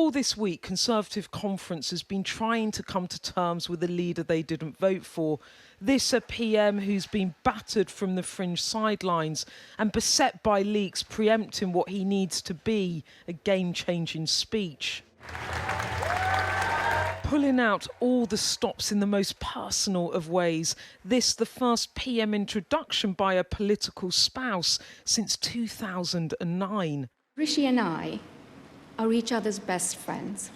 All this week, Conservative Conference has been trying to come to terms with a leader they didn't vote for. This a PM who's been battered from the fringe sidelines and beset by leaks preempting what he needs to be, a game-changing speech. Pulling out all the stops in the most personal of ways. This the first PM introduction by a political spouse since 2009. Rishi and I are each other's best friends.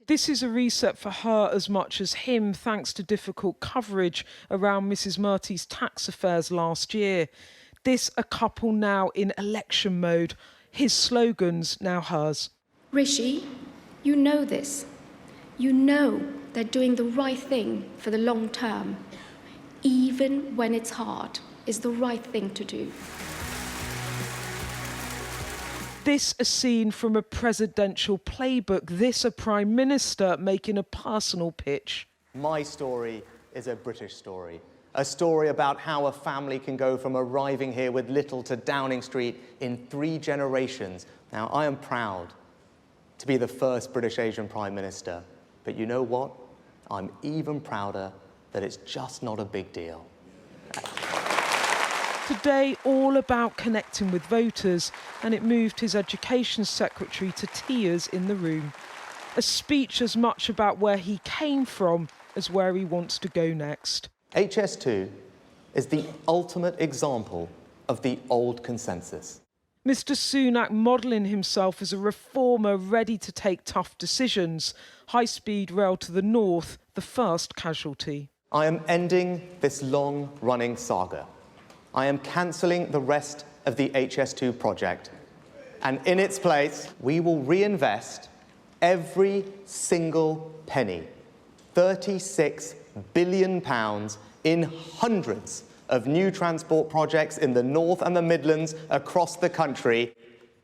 This is a reset for her as much as him, thanks to difficult coverage around Mrs Murty's tax affairs last year. This a couple now in election mode. His slogans, now hers. Rishi, you know this. You know they're doing the right thing for the long term. Even when it's hard, is the right thing to do. This a scene from a presidential playbook. This a Prime Minister making a personal pitch. My story is a British story. A story about how a family can go from arriving here with little to Downing Street in 3 generations. Now, I am proud to be the first British Asian Prime Minister. But you know what? I'm even prouder that it's just not a big deal. Today, all about connecting with voters, and it moved his Education Secretary to tears in the room. A speech as much about where he came from as where he wants to go next. HS2 is the ultimate example of the old consensus. Mr Sunak modelling himself as a reformer ready to take tough decisions. High-speed rail to the north, the first casualty. I am ending this long-running saga. I am cancelling the rest of the HS2 project. And in its place, we will reinvest every single penny, £36 billion, in hundreds of new transport projects in the North and the Midlands across the country.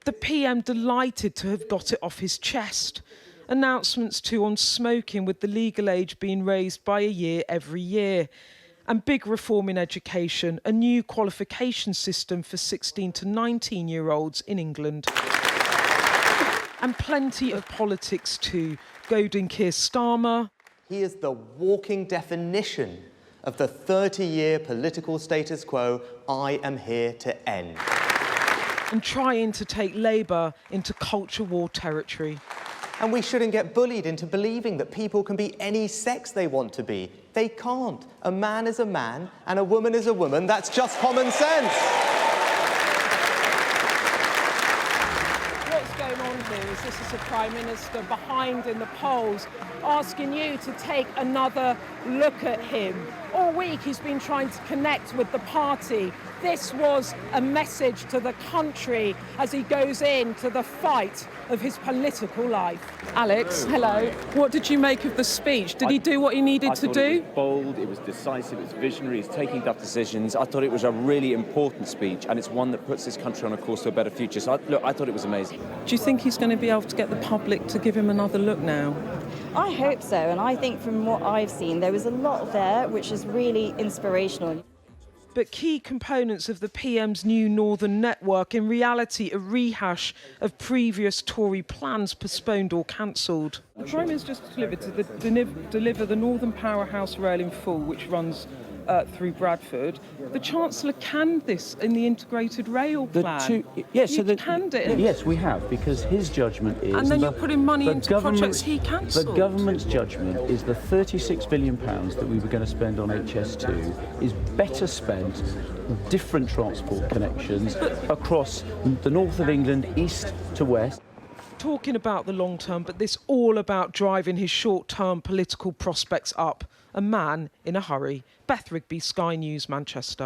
The PM delighted to have got it off his chest. Announcements too on smoking, with the legal age being raised by a year every year. And big reform in education, a new qualification system for 16 to 19-year-olds in England. And plenty of politics too. Goading Keir Starmer. He is the walking definition of the 30-year political status quo I am here to end. And trying to take Labour into culture war territory. And we shouldn't get bullied into believing that people can be any sex they want to be. They can't. A man is a man and a woman is a woman. That's just common sense. What's going on here is this is a Prime Minister behind in the polls, asking you to take another look at him. All week he's been trying to connect with the party. This was a message to the country as he goes into the fight of his political life. Alex, hello. What did you make of the speech? Did he do what he needed to do? It was bold, it was decisive, it was visionary, he's taking tough decisions. I thought it was a really important speech, and it's one that puts this country on a course to a better future. So, I thought it was amazing. Do you think he's going to be able to get the public to give him another look now? I hope so, and I think from what I've seen, there was a lot there which is really inspirational. But key components of the PM's new Northern Network, in reality a rehash of previous Tory plans postponed or cancelled. The Prime Minister just delivered to deliver the Northern Powerhouse Rail in full, which runs through Bradford. The Chancellor canned this in the integrated rail plan. Canned it. Yes, we have, because his judgment is... And then you're putting money into projects he cancelled. The government's judgment is the £36 billion that we were going to spend on HS2 is better spent on different transport connections across the north of England, east to west. Talking about the long term, but this all about driving his short-term political prospects up. A man in a hurry. Beth Rigby, Sky News, Manchester.